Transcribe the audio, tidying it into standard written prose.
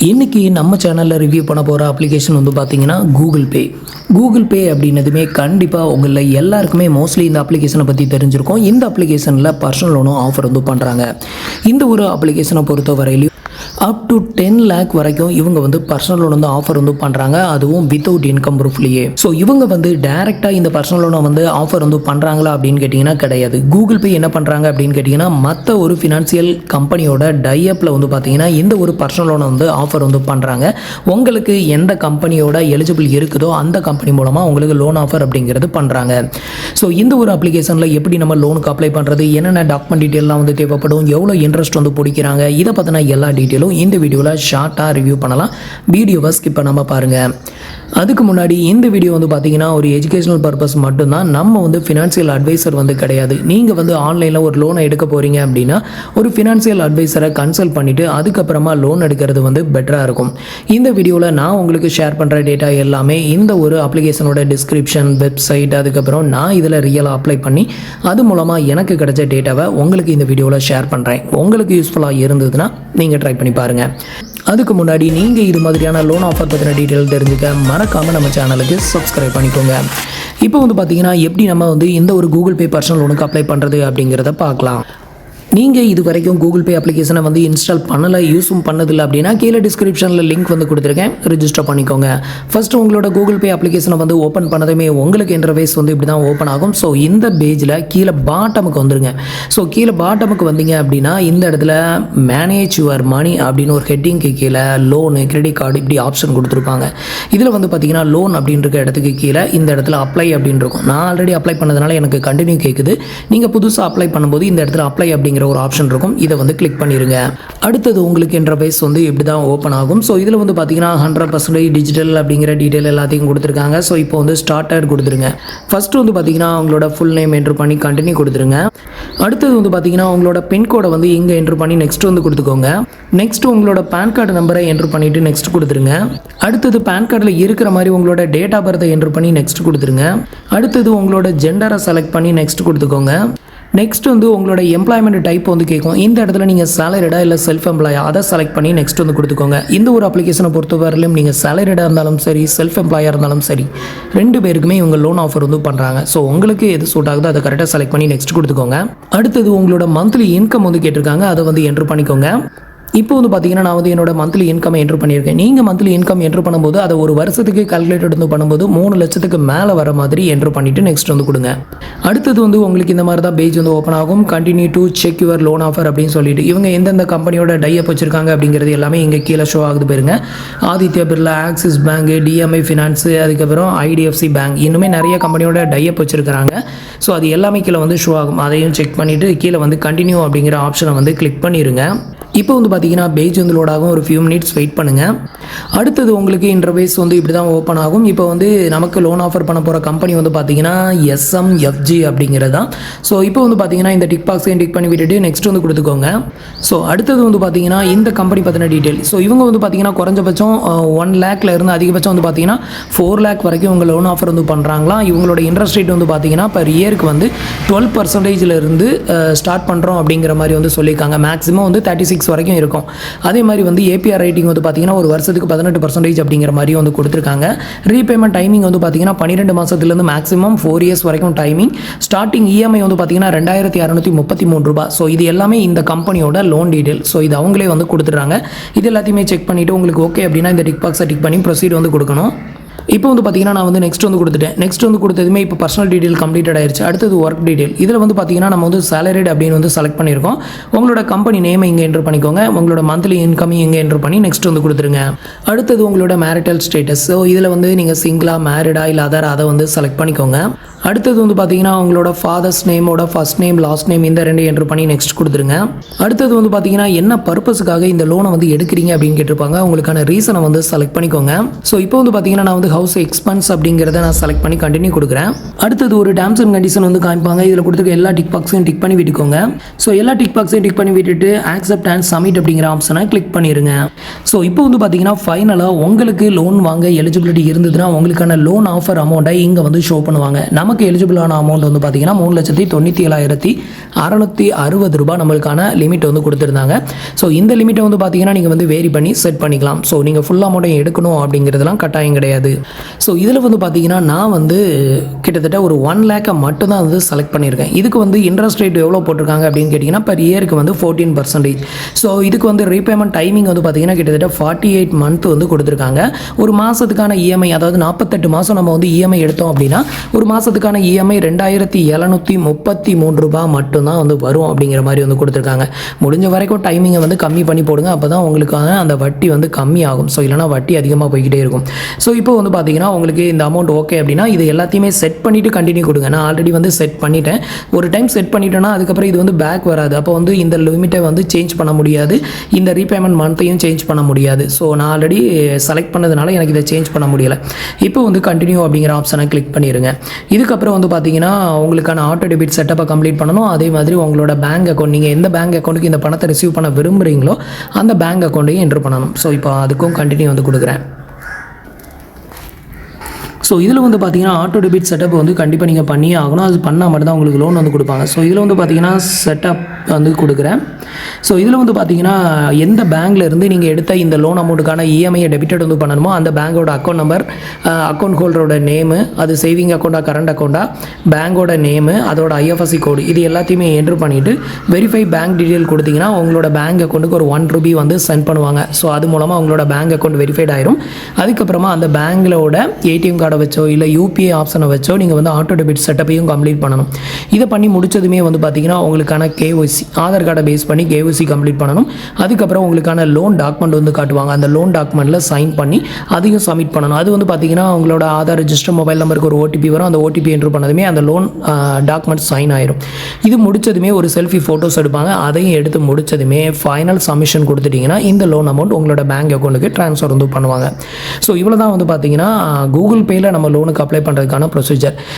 இன்றைக்கி நம்ம சேனலில் ரிவ்யூ பண்ண போகிற அப்ளிகேஷன் வந்து பார்த்திங்கன்னா கூகுள் பே அப்படின்னதுமே கண்டிப்பாக உங்களில் எல்லாருக்குமே மோஸ்ட்லி இந்த அப்ளிகேஷனை பற்றி தெரிஞ்சிருக்கும். இந்த அப்ளிகேஷனில் பர்சனல் லோனும் ஆஃபர் வந்து பண்ணுறாங்க. இந்த ஒரு அப்ளிகேஷனை பொறுத்த வரையிலையும் அப் டு 10 lakh வரைக்கும் இவங்க வந்து பர்சனல் லோன் வந்து ஆஃபர் வந்து பண்ணுறாங்க, அதுவும் வித்தவுட் இன்கம் ப்ரூஃப்லேயே. ஸோ இவங்க வந்து டேரெக்டாக இந்த பர்சனல் லோனை வந்து ஆஃபர் வந்து பண்ணுறாங்களா அப்படின்னு கேட்டிங்கன்னா கிடையாது. கூகுள் பே என்ன பண்ணுறாங்க அப்படின்னு கேட்டிங்கன்னா மற்ற ஒரு ஃபினான்சியல் கம்பெனியோட டைஅப்பில் வந்து பார்த்தீங்கன்னா இந்த ஒரு பர்சனல் லோனை வந்து ஆஃபர் வந்து பண்ணுறாங்க. உங்களுக்கு எந்த கம்பெனியோட எலிஜிபிள் இருக்குதோ அந்த கம்பெனி மூலமாக உங்களுக்கு லோன் ஆஃபர் அப்படிங்கிறது பண்ணுறாங்க. ஸோ இந்த ஒரு அப்ளிகேஷனில் எப்படி நம்ம லோனுக்கு அப்ளை பண்ணுறது, என்னென்ன டாக்குமெண்ட் டீட்டெயிலாம் வந்து தேவைப்படும், எவ்வளோ இன்ட்ரெஸ்ட் வந்து பிடிக்கிறாங்க, இதை பற்றின எல்லா டீட்டெயிலும் இந்த வீடியோவில் ஷார்ட்டாக ரிவ்யூ பண்ணலாம். வீடியோவை ஸ்கிப் பண்ணாமல் பாருங்கள். அதுக்கு முன்னாடி இந்த வீடியோ வந்து பார்த்தீங்கன்னா ஒரு எஜுகேஷனல் பர்பஸ் மட்டும்தான். நம்ம வந்து ஃபினான்சியல் அட்வைசர் வந்து கிடையாது. நீங்கள் வந்து ஆன்லைனில் ஒரு லோனை எடுக்க போகிறீங்க அப்படின்னா ஒரு ஃபினான்சியல் அட்வைசரை கன்சல்ட் பண்ணிவிட்டு அதுக்கப்புறமா லோன் எடுக்கிறது வந்து பெட்டராக இருக்கும். இந்த வீடியோவில் நான் உங்களுக்கு ஷேர் பண்ணுற டேட்டா எல்லாமே இந்த ஒரு அப்ளிகேஷனோட டிஸ்கிரிப்ஷன், வெப்சைட், அதுக்கப்புறம் நான் இதில் ரியலாக அப்ளை பண்ணி அது மூலமாக எனக்கு கிடைச்ச டேட்டாவை உங்களுக்கு இந்த வீடியோவில் ஷேர் பண்ணுறேன். உங்களுக்கு யூஸ்ஃபுல்லாக இருந்ததுன்னா நீங்கள் ட்ரை பண்ணி பாருங்கள். அதுக்கு முன்னாடி நீங்கள் இது மாதிரியான லோன் ஆஃபர் பற்றின டீட்டெயில் தெரிஞ்சுக்க மறக்காமல் நம்ம சேனலுக்கு சப்ஸ்கிரைப் பண்ணிக்கோங்க. இப்போ வந்து பார்த்தீங்கன்னா எப்படி நம்ம வந்து இந்த ஒரு கூகுள் பே பர்சனல் லோனுக்கு அப்ளை பண்ணுறது அப்படிங்கிறத பார்க்கலாம். நீங்கள் இது வரைக்கும் கூகுள் பே அப்ளிகேஷனை வந்து இன்ஸ்டால் பண்ணலை, யூஸும் பண்ணதில்லை அப்படின்னா கீழே டிஸ்கிரிப்ஷனில் லிங்க் வந்து கொடுத்துருக்கேன், ரிஜிஸ்டர் பண்ணிக்கோங்க. ஃபஸ்ட்டு உங்களோட கூகுள் பே அப்ளிகேஷனை வந்து ஓப்பன் பண்ணதுமே உங்களுக்கு இன்டர்ஃபேஸ் வந்து இப்படி தான் ஓப்பன் ஆகும். ஸோ இந்த பேஜில் கீழே பாட்டமுக்கு வந்துருங்க. ஸோ கீழே பாட்டமுக்கு வந்தீங்க அப்படின்னா இந்த இடத்துல மேனேஜ் யுவர் மணி அப்படின்னு ஒரு ஹெட்டிங்க்கு கீழே லோனு, கிரெடிட் கார்டு இப்படி ஆப்ஷன் கொடுத்துருப்பாங்க. இதில் வந்து பார்த்தீங்கன்னா லோன் அப்படின்ற இடத்துக்கு கீழே இந்த இடத்துல அப்ளை அப்படின்னு இருக்கும். நான் ஆல்ரெடி அப்ளை பண்ணதுனால எனக்கு கண்டினியூ கேட்குது. நீங்கள் புதுசாக அப்ளை பண்ணும்போது இந்த இடத்துல அப்ளை அப்படிங்கிற ஒரு ஆப்ஷன் இருக்கும், இதை வந்து கிளிக் பண்ணிருங்க. அடுத்தது உங்களுக்கு இன்டர்ஃபேஸ் வந்து இப்படி தான் ஓப்பன் ஆகும். ஸோ இதில் வந்து பார்த்தீங்கன்னா 100% டிஜிட்டல் அப்படிங்கிற டீட்டெயில் எல்லாத்தையும் கொடுத்துருக்காங்க. ஸோ இப்போ வந்து ஸ்டார்டட் கொடுத்துருங்க. ஃபர்ஸ்ட் வந்து பார்த்தீங்கன்னா உங்களோட ஃபுல் நேம் என்ட்ரு பண்ணி கண்டினியூ கொடுத்துருங்க. அடுத்தது வந்து பார்த்தீங்கன்னா உங்களோட பின்கோடை வந்து இங்கே என்ட்ரு பண்ணி நெக்ஸ்ட் வந்து கொடுத்துக்கோங்க. நெக்ஸ்ட் உங்களோட பேன் கார்டு நம்பரை என்ட்ரு பண்ணிட்டு நெக்ஸ்ட் கொடுத்துருங்க. அடுத்தது பேன் கார்டில் இருக்கிற மாதிரி உங்களோட டேட் ஆஃப் பர்த்தை என்ட்ரு பண்ணி நெக்ஸ்ட் கொடுத்துருங்க. அடுத்தது உங்களோட ஜெண்டரை செலக்ட் பண்ணி நெக்ஸ்ட் கொடுத்துக்கோங்க. நெக்ஸ்ட் வந்து உங்களோட எம்ப்ளாய்மெண்ட் டைப் வந்து கேட்கும். இந்த இடத்துல நீங்கள் சேலரிடா இல்லை செல்ஃப் எம்ப்ளாயா அதை செலக்ட் பண்ணி நெக்ஸ்ட் வந்து கொடுத்துக்கோங்க. இந்த ஒரு அப்ளிகேஷனை பொறுத்தவரையிலும் நீங்கள் சேலரிடாக இருந்தாலும் சரி, செல்ஃப் எம்ப்ளாயாக இருந்தாலும் சரி, ரெண்டு பேருக்குமே இவங்க லோன் ஆஃபர் வந்து பண்ணுறாங்க. ஸோ உங்களுக்கு எது சூட் ஆகுதோ அதை கரெக்டாக செலக்ட் பண்ணி நெக்ஸ்ட் கொடுத்துக்கோங்க. அடுத்தது உங்களோட மந்த்லி இன்கம் வந்து கேட்டிருக்காங்க, அதை வந்து என்ட்ரு பண்ணிக்கோங்க. இப்போ வந்து பார்த்தீங்கன்னா நான் வந்து என்னோட மந்த்லி இன்கம் என்ட்ரு பண்ணியிருக்கேன். நீங்கள் மந்த்லி இன்கம் என்ட்ரு பண்ணும்போது அதை ஒரு வருஷத்துக்கு கால்குலேட்டட் வந்து பண்ணும்போது 3 லட்சத்துக்கு மேலே வர மாதிரி என்ட்ரு பண்ணிவிட்டு நெக்ஸ்ட் வந்து கொடுங்க. அடுத்தது வந்து உங்களுக்கு இந்த மாதிரி தான் பேஜ் வந்து ஓப்பன் ஆகும். Continue to check your loan offer அப்படின்னு சொல்லிட்டு இவங்க எந்தெந்த கம்பெனியோட டைஅப் வச்சிருக்காங்க அப்படிங்கிறது எல்லாமே இங்கே கீழே ஷோ ஆகுது பாருங்க. Aditya Birla, axis bank, TMI finance, அதுக்கப்புறம் ஐடிஎஃப்சி பேங்க், இன்னுமே நிறைய கம்பெனியோட டைஅப் வச்சிருக்காங்க. ஸோ அது எல்லாமே கீழே வந்து ஷோ ஆகும். அதையும் செக் பண்ணிவிட்டு கீழே வந்து கண்டினியூ அப்படிங்கிற ஆப்ஷனை வந்து கிளிக் பண்ணிடுங்க. இப்போ வந்து பார்த்தீங்கன்னா பேஜ் வந்து லோட் ஆகும். ஒரு ஃபியூ மினிட்ஸ் வெயிட் பண்ணுங்கள். அடுத்தது உங்களுக்கு இன்டர்ஃபேஸ் வந்து இப்படி தான் ஓப்பன் ஆகும். இப்போ வந்து நமக்கு லோன் ஆஃபர் பண்ண போகிற கம்பெனி வந்து பார்த்தீங்கன்னா SMFG அப்படிங்கிறது தான். ஸோ இப்போ வந்து பார்த்தீங்கன்னா இந்த டிக் பாக்ஸையும் டிக் பண்ணி விட்டுட்டு நெக்ஸ்ட் வந்து கொடுத்துக்கோங்க. ஸோ அடுத்தது வந்து பார்த்தீங்கன்னா இந்த கம்பெனி பற்றின டீட்டெயில். ஸோ இவங்க வந்து பார்த்தீங்கன்னா குறைஞ்சபட்சம் 1 lakhல இருந்து அதிகபட்சம் வந்து பார்த்தீங்கன்னா 4 lakh வரைக்கும் இவங்க லோன் ஆஃபர் வந்து பண்ணுறாங்களாம். இவங்களோட இன்ட்ரெஸ்ட் ரேட் வந்து பார்த்தீங்கன்னா பர் இயருக்கு வந்து 12% இருந்து ஸ்டார்ட் பண்ணுறோம் அப்படிங்கிற மாதிரி வந்து சொல்லியிருக்காங்க. மேக்ஸிமம் வந்து 36 வரைக்கும் இருக்கும். அதே மாதிரி வந்து APR ரேட்டிங் வந்து பார்த்தீங்கன்னா ஒரு வருஷத்துக்கு 18% அப்படிங்கிற மாதிரி வந்து கொடுத்துருக்காங்க. ரீபேமெண்ட் டைமிங் வந்து பார்த்தீங்கன்னா 12 மாதத்துலேருந்து மேக்ஸிமம் 4 years வரைக்கும் டைமிங். ஸ்டார்டிங் EMI வந்து பார்த்தீங்கன்னா 2633 ரூபாய். ஸோ இது எல்லாமே இந்த கம்பெனியோட லோன் டீட்டெயில். ஸோ இது அவங்களே வந்து கொடுத்துட்றாங்க. இது எல்லாத்தையுமே செக் பண்ணிவிட்டு உங்களுக்கு ஓகே அப்படின்னா இந்த டிக் பாக்ஸை டிக் பண்ணி ப்ரொசீட் வந்து கொடுக்கணும். இப்போ வந்து பார்த்தீங்கன்னா நான் வந்து நெக்ஸ்ட் வந்து கொடுத்துட்டேன். நெக்ஸ்ட் வந்து கொடுத்ததுமே இப்போ பர்சனல் டீட்டெயில் கம்ப்ளீட்டட் ஆயிடுச்சு. அடுத்தது ஒர்க் டீட்டெயில். இதில் வந்து பார்த்தீங்கன்னா நம்ம வந்து சேலரிட் அப்படின்னு வந்து செலக்ட் பண்ணியிருக்கோம். உங்களோட கம்பெனி நேமை இங்கே என்ட்ரு பண்ணிக்கோங்க. உங்களோட மந்த்லி இன்கம் இங்கே என்ட்ரு பண்ணி நெக்ஸ்ட் வந்து கொடுத்துருங்க. அடுத்தது உங்களோட மேரிட்டல் ஸ்டேட்டஸ். ஸோ இதில் வந்து நீங்கள் சிங்கிளா, மேரிடா இல்லை அதர் அதை வந்து செலக்ட் பண்ணிக்கோங்க. அடுத்தது வந்து பார்த்தீங்கன்னா உங்களோட ஃபாதர்ஸ் நேமோட ஃபர்ஸ்ட் நேம், லாஸ்ட் நேம் இந்த ரெண்டு என்ட்ரு பண்ணி நெக்ஸ்ட் கொடுத்துருங்க. அடுத்தது வந்து பார்த்தீங்கன்னா என்ன பர்பஸுக்காக இந்த லோனை வந்து எடுக்கிறீங்க அப்படின்னு கேட்டிருப்பாங்க. உங்களுக்கான ரீசனை வந்து செலக்ட் பண்ணிக்கோங்க. ஸோ இப்போ வந்து பார்த்தீங்கன்னா நான் வந்து ஹவுஸ் எக்ஸ்பென்ஸ் அப்படிங்கிறத நான் செலக்ட் பண்ணி கண்டினியூ கொடுக்குறேன். அடுத்தது ஒரு டேர்ம்ஸ் அண்ட் கண்டிஷன் வந்து காமிப்பாங்க. இதில் கொடுத்துருக்க எல்லா டிக் பாக்ஸையும் டிக் பண்ணி விட்டுக்கோங்க. ஸோ எல்லா டிக் பாக்ஸையும் டிக் பண்ணி விட்டுட்டு ஆக்செப்ட் அண்ட் சப்மிட் அப்படிங்கிற ஆப்ஷனை கிளிக் பண்ணிடுங்க. ஸோ இப்போ வந்து பார்த்தீங்கன்னா ஃபைனலாக உங்களுக்கு லோன் வாங்க எலிஜிபிலிட்டி இருந்ததுன்னா உங்களுக்கான லோன் ஆஃபர் அமௌண்ட்டை இங்கே வந்து ஷோ பண்ணுவாங்க. நமக்கு நமக்கு எலிஜிபிளான அமௌண்ட் வந்து பார்த்தீங்கன்னா 3,97,660 ரூபாய் நம்மளுக்கான லிமிட் வந்து கொடுத்துருந்தாங்க. ஸோ இந்த லிமிட்டை வந்து பார்த்தீங்கன்னா நீங்கள் வந்து வேரி பண்ணி செட் பண்ணிக்கலாம். ஸோ நீங்கள் ஃபுல் அமௌண்ட்டை எடுக்கணும் அப்படிங்கிறதுலாம் கட்டாயம் கிடையாது. ஸோ இதில் வந்து பார்த்தீங்கன்னா நான் வந்து கிட்டத்தட்ட ஒரு 1 லேக்கை மட்டும்தான் வந்து செலக்ட் பண்ணியிருக்கேன். இதுக்கு வந்து இன்ட்ரெஸ்ட் ரேட் எவ்வளோ போட்டிருக்காங்க அப்படின்னு கேட்டிங்கன்னா பர் இயருக்கு வந்து 14%. ஸோ இதுக்கு வந்து ரீபேமெண்ட் டைமிங் வந்து பார்த்தீங்கன்னா கிட்டத்தட்ட 48 மந்த் வந்து கொடுத்துருக்காங்க. ஒரு மாதத்துக்கான இஎம்ஐ, அதாவது 48 மாதம் நம்ம வந்து இஎம்ஐ எடுத்தோம் அப்படின்னா ஒரு மாதத்துக்கான இஎம்ஐ 2,733 ரூபாய் மட்டும்தான் வந்து வரும் அப்படிங்கிற மாதிரி வந்து கொடுத்துருக்காங்க. முடிஞ்ச வரைக்கும் டைமிங்கை வந்து கம்மி பண்ணி போடுங்க, அப்போ தான் உங்களுக்கான அந்த வட்டி வந்து கம்மி ஆகும். ஸோ இல்லைனா வட்டி அதிகமாக போய்கிட்டே இருக்கும். ஸோ இப்போ வந்து பார்த்தீங்கன்னா உங்களுக்கு இந்த அமௌண்ட் ஓகே அப்படின்னா இது எல்லாத்தையுமே செட் பண்ணிவிட்டு கண்டினியூ கொடுங்க. நான் ஆல்ரெடி வந்து செட் பண்ணிட்டேன். ஒரு டைம் செட் பண்ணிட்டேன்னா அதுக்கப்புறம் இது வந்து பேக் வராது. அப்போ வந்து இந்த லிமிட்டை வந்து சேஞ்ச் பண்ண முடியாது, இந்த ரீபேமெண்ட் மந்த்தையும் சேஞ்ச் பண்ண முடியாது. ஸோ நான் ஆல்ரெடி செலக்ட் பண்ணதுனால எனக்கு இதை சேஞ்ச் பண்ண முடியலை. இப்போ வந்து கண்டினியூ அப்படிங்கிற ஆப்ஷனை கிளிக் பண்ணிடுங்க. இதுக்கப்புறம் வந்து பார்த்தீங்கன்னா உங்களுக்கான ஆட்டோ டெபிட் செட்டப்பை கம்ப்ளீட் பண்ணணும். அதே மாதிரி உங்களோட பேங்க் அக்கௌண்ட், நீங்கள் எந்த பேங்க் அக்கௌண்ட்டுக்கு இந்த பணத்தை ரிசீவ் பண்ண விரும்புகிறீங்களோ அந்த பேங்க் அக்கௌண்ட்டையும் என்ட்ரு பண்ணணும். ஸோ இப்போ அதுக்கும் கண்டினியூ வந்து கொடுக்குறேன். ஸோ இதில் வந்து பார்த்தீங்கன்னா ஆட்டோ டெபிட் செட்டப் வந்து கண்டிப்பாக நீங்கள் பண்ணியே ஆகணும். அது பண்ணால் மட்டும் தான் உங்களுக்கு லோன் வந்து கொடுப்பாங்க. ஸோ இதில் வந்து பார்த்தீங்கன்னா செட்டப் வந்து கொடுக்குறேன். ஸோ இதில் வந்து பார்த்தீங்கன்னா எந்த பேங்க்கில் இருந்து நீங்கள் எடுத்த இந்த லோன் அமௌண்ட்டுக்கான இஎம்ஐயை டெபிட்டட் வந்து பண்ணணுமோ அந்த பேங்கோட அக்கௌண்ட் நம்பர், அக்கௌண்ட் ஹோல்டரோட நேமு, அது சேவிங் அக்கௌண்ட்டா கரண்ட் அக்கௌண்ட்டா, பேங்கோட நேமு, அதோட ஐஎஃப்எஸ்சி கோடு, இது எல்லாத்தையுமே என்ட்ரு பண்ணிவிட்டு வெரிஃபை பேங்க் டீட்டெயில் கொடுத்தீங்கன்னா உங்களோட பேங்க் அக்கௌண்ட்டுக்கு ஒரு 1 ரூபி வந்து சென்ட் பண்ணுவாங்க. ஸோ அது மூலமாக உங்களோட பேங்க் அக்கௌண்ட் வெரிஃபைட் ஆயிரும். அதுக்கப்புறமா அந்த பேங்க்லோட ஏடிஎம் கார்டை வச்சோ இல்லை யூபிஐ ஆப்ஷனை வச்சோ நீங்கள் வந்து ஆட்டோ டெபிட் செட்டப்பையும் கம்ப்ளீட் பண்ணணும். இதை பண்ணி முடிச்சதுமே வந்து பார்த்தீங்கன்னா உங்களுக்கான கேஒய்சி, ஆதார் கார்டை பேஸ் பண்ணி கேஒய்சி கம்ப்ளீட் பண்ணணும். அதுக்கப்புறம் உங்களுக்கான லோன் டாக்குமெண்ட் வந்து காட்டுவாங்க. அந்த லோன் டாக்குமெண்ட்டில் சைன் பண்ணி அதையும் சப்மிட் பண்ணணும். அது வந்து பார்த்தீங்கன்னா உங்களோட ஆதார் ரெஜிஸ்டர் மொபைல் நம்பருக்கு ஒரு ஓடிபி வரும். அந்த ஓடிபி என்ட்ரு பண்ணதுமே அந்த லோன் டாக்குமெண்ட் சைன் ஆயிரும். இது முடிச்சதுமே ஒரு செல்ஃபி ஃபோட்டோஸ் எடுப்பாங்க. அதையும் எடுத்து முடிச்சதுமே ஃபைனல் சப்மிஷன் கொடுத்துட்டிங்கன்னா இந்த லோன் அமௌண்ட் உங்களோட பேங்க் அக்கௌண்ட்டுக்கு ட்ரான்ஸ்ஃபர் வந்து பண்ணுவாங்க. ஸோ இவ்வளோ தான் வந்து பார்த்தீங்கன்னா கூகுள் பேயில் நம்ம லோனுக்கு அப்ளை பண்ணுறதுக்கான ப்ரொசீஜர்.